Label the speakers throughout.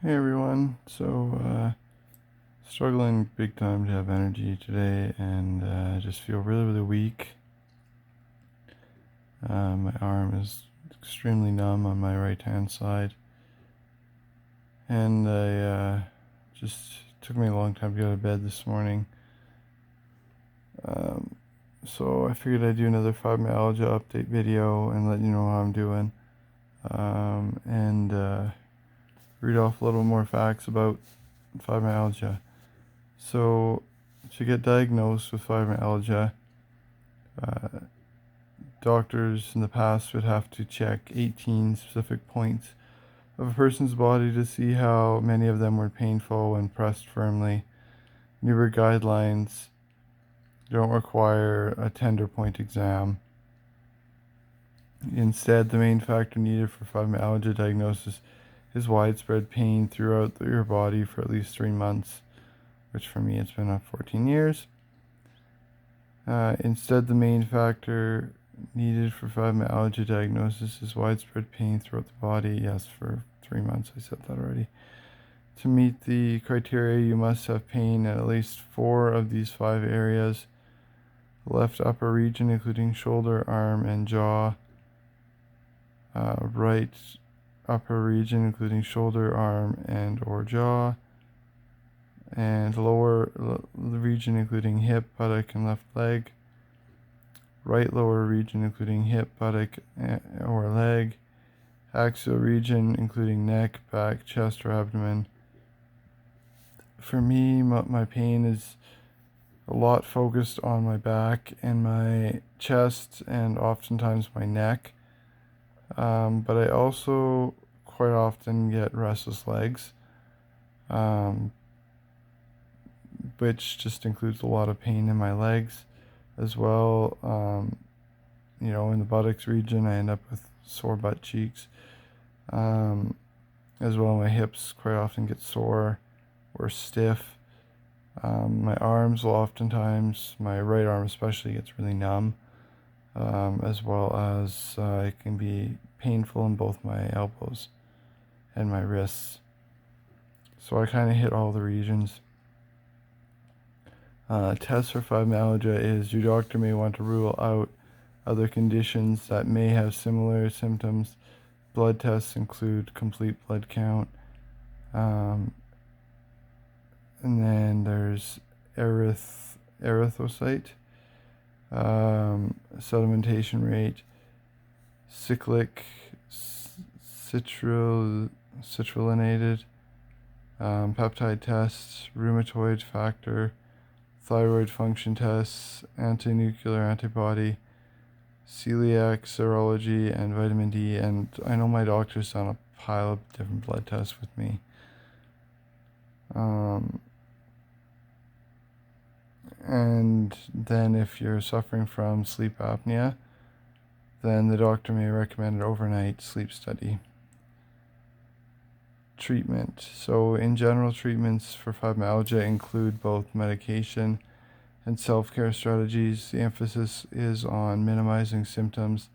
Speaker 1: Hey everyone, struggling big time to have energy today and just feel really, really weak. My arm is extremely numb on my right hand side, and I just took me a long time to go to bed this morning. Um, so I figured I'd do another fibromyalgia update video and let you know how I'm doing, and read off a little more facts about fibromyalgia. So, to get diagnosed with fibromyalgia, uh, doctors in the past would have to check 18 specific points of a person's body to see how many of them were painful when pressed firmly. Newer guidelines don't require a tender point exam. Instead, the main factor needed for fibromyalgia diagnosis is widespread pain throughout your body for at least 3 months, which for me it's been 14 years. Instead, the main factor needed for fibromyalgia diagnosis is widespread pain throughout the body. Yes, for 3 months, I said that already. To meet the criteria, you must have pain in at least 4 of these 5 areas: left upper region, including shoulder, arm, and jaw; right upper region, including shoulder, arm, and or jaw; and lower region, including hip, buttock, and left leg; right lower region, including hip, buttock, or leg; axial region, including neck, back, chest, or abdomen. For me, my pain is a lot focused on my back and my chest and oftentimes my neck. But I also quite often get restless legs, um, which just includes a lot of pain in my legs as well. In the buttocks region, I end up with sore butt cheeks. As well, my hips quite often get sore or stiff. My arms will oftentimes, my right arm especially, gets really numb, as well as it can be painful in both my elbows and my wrists. So I kind of hit all the regions. Tests for fibromyalgia is your doctor may want to rule out other conditions that may have similar symptoms. Blood tests include complete blood count. And then there's erythrocyte, sedimentation rate, cyclic citrulinated, peptide tests, rheumatoid factor, thyroid function tests, antinuclear antibody, celiac serology, and vitamin D. And I know my doctor's done a pile of different blood tests with me. And then if you're suffering from sleep apnea, then the doctor may recommend an overnight sleep study. Treatment. So in general, treatments for fibromyalgia include both medication and self-care strategies. The emphasis is on minimizing symptoms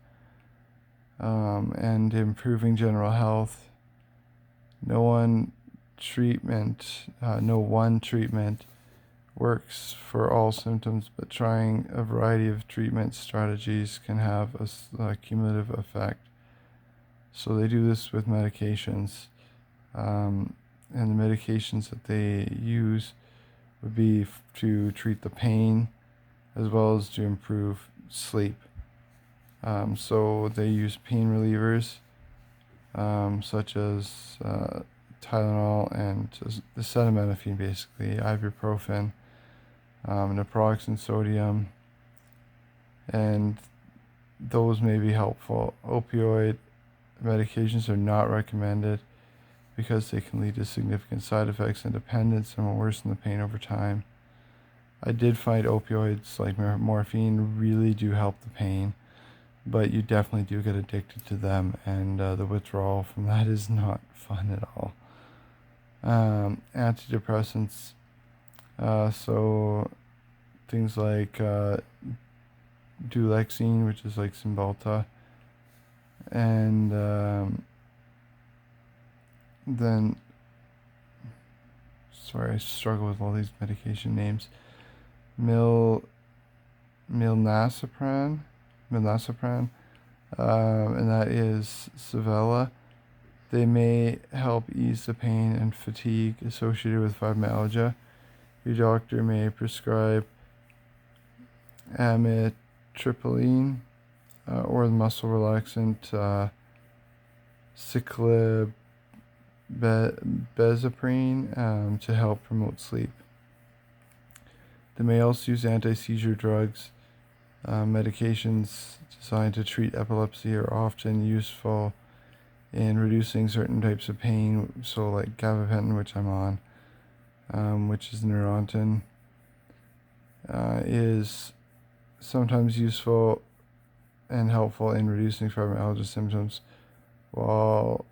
Speaker 1: and improving general health. No one treatment works for all symptoms, but trying a variety of treatment strategies can have a cumulative effect. So they do this with medications, and the medications that they use would be to treat the pain as well as to improve sleep. So they use pain relievers, such as Tylenol and the acetaminophen, basically ibuprofen, naproxen sodium, and those may be helpful. Opioid medications are not recommended because they can lead to significant side effects and dependence and will worsen the pain over time. I did find opioids like morphine really do help the pain, but you definitely do get addicted to them, and the withdrawal from that is not fun at all. Antidepressants, so things like Dulexine, which is like Cymbalta, and then Sorry, I struggle with all these medication names. Mil milnacipran, milnacipran, and that is Savella. They may help ease the pain and fatigue associated with fibromyalgia. Your doctor may prescribe amitriptyline or the muscle relaxant cyclobenzaprine to help promote sleep. They may also use anti-seizure drugs. Medications designed to treat epilepsy are often useful in reducing certain types of pain, so like gabapentin, which I'm on, which is Neurontin, is sometimes useful and helpful in reducing fibromyalgia symptoms, while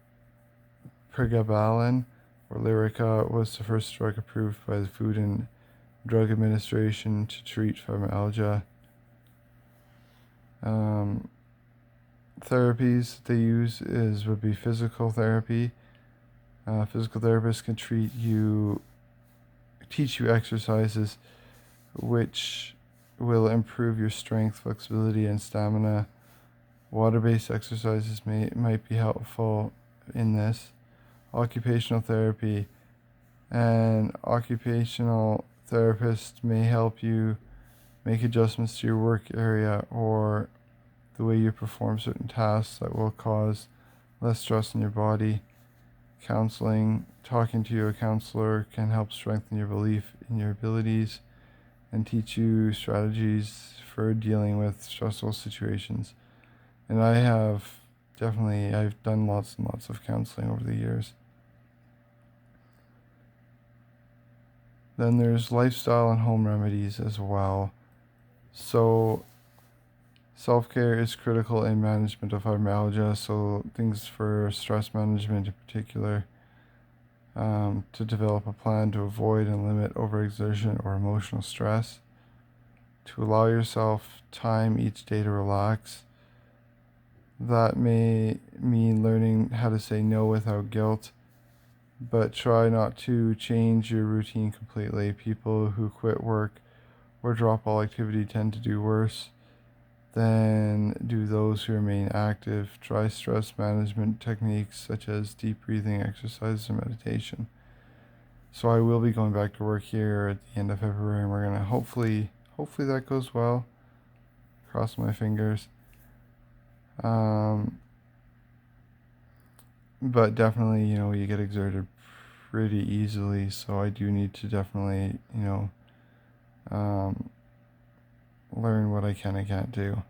Speaker 1: pregabalin or Lyrica was the first drug approved by the Food and Drug Administration to treat fibromyalgia. Therapies they use would be physical therapy. Physical therapists can teach you exercises which will improve your strength, flexibility, and stamina. Water-based exercises might be helpful in this. Occupational therapy. An occupational therapist may help you make adjustments to your work area or the way you perform certain tasks that will cause less stress in your body. Counseling, talking to a counselor can help strengthen your belief in your abilities and teach you strategies for dealing with stressful situations. And I've done lots and lots of counseling over the years. Then there's lifestyle and home remedies as well. So self-care is critical in management of fibromyalgia, so things for stress management in particular, to develop a plan to avoid and limit overexertion or emotional stress, to allow yourself time each day to relax. That may mean learning how to say no without guilt, but try not to change your routine completely. People who quit work or drop all activity tend to do worse than do those who remain active. Try stress management techniques such as deep breathing exercises and meditation. So I will be going back to work here at the end of February, and we're gonna hopefully that goes well. Cross my fingers. But definitely, you get exerted pretty easily, so I do need to definitely, learn what I can and can't do.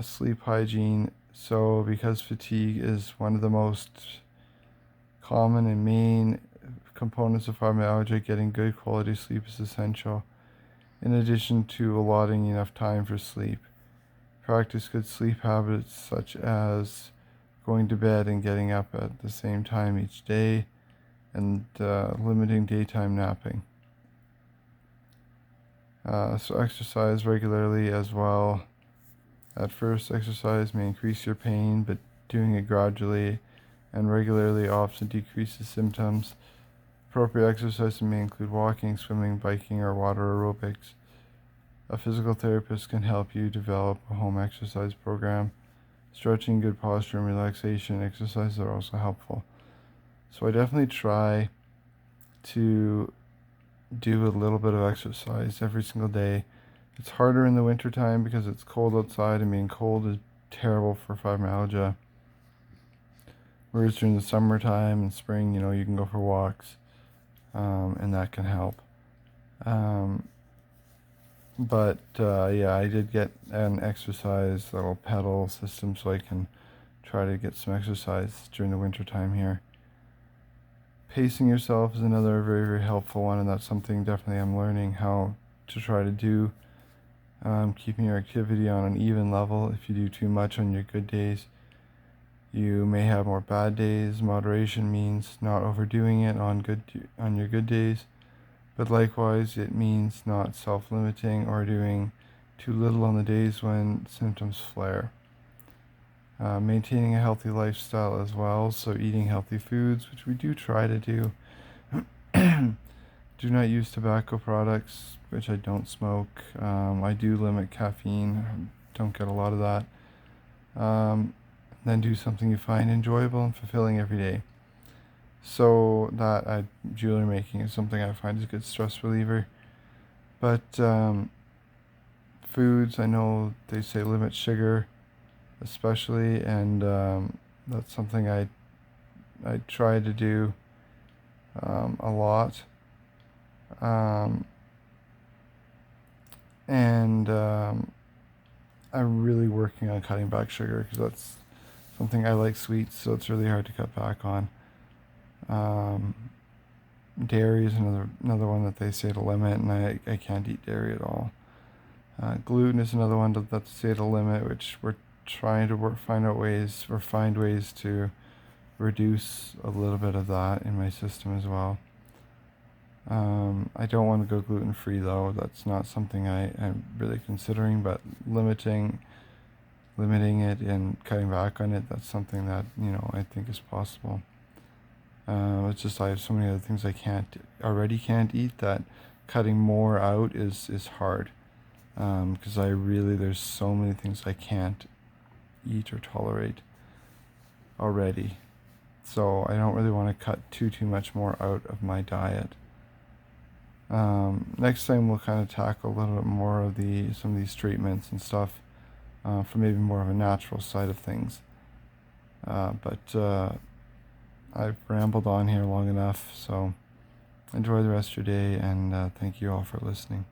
Speaker 1: Sleep hygiene. So because fatigue is one of the most common and main components of fibromyalgia, getting good quality sleep is essential, in addition to allotting enough time for sleep. Practice good sleep habits such as going to bed and getting up at the same time each day, and limiting daytime napping. So exercise regularly as well. At first, exercise may increase your pain, but doing it gradually and regularly often decreases symptoms. Appropriate exercise may include walking, swimming, biking, or water aerobics. A physical therapist can help you develop a home exercise program. Stretching, good posture, and relaxation exercises are also helpful. So I definitely try to do a little bit of exercise every single day. It's harder in the wintertime because it's cold outside, and being cold is terrible for fibromyalgia. Whereas during the summertime and spring, you can go for walks, and that can help. Yeah, I did get an exercise little pedal system so I can try to get some exercise during the winter time here. Pacing yourself is another very, very helpful one, and that's something definitely I'm learning how to try to do. Keeping your activity on an even level. If you do too much on your good days, you may have more bad days. Moderation means not overdoing it on your good days, but likewise it means not self-limiting or doing too little on the days when symptoms flare. Maintaining a healthy lifestyle as well, so eating healthy foods, which we do try to do, Do not use tobacco products, which I don't smoke. I do limit caffeine. Don't get a lot of that. Then do something you find enjoyable and fulfilling every day. So that jewelry making is something I find is a good stress reliever. But foods, I know they say limit sugar, especially, and that's something I try to do a lot. And I'm really working on cutting back sugar because that's something I like sweets, so it's really hard to cut back on. Dairy is another one that they say to limit, and I can't eat dairy at all. Gluten is another one that they say to limit, which we're trying to find ways to reduce a little bit of that in my system as well. I don't want to go gluten free though. That's not something I'm really considering, but limiting it and cutting back on it, that's something that, I think is possible. It's just I have so many other things I can't eat that cutting more out is hard. Because there's so many things I can't eat or tolerate already. So I don't really want to cut too much more out of my diet. Next time we'll kind of tackle a little bit more of some of these treatments and stuff for maybe more of a natural side of things. But I've rambled on here long enough, so enjoy the rest of your day, and thank you all for listening.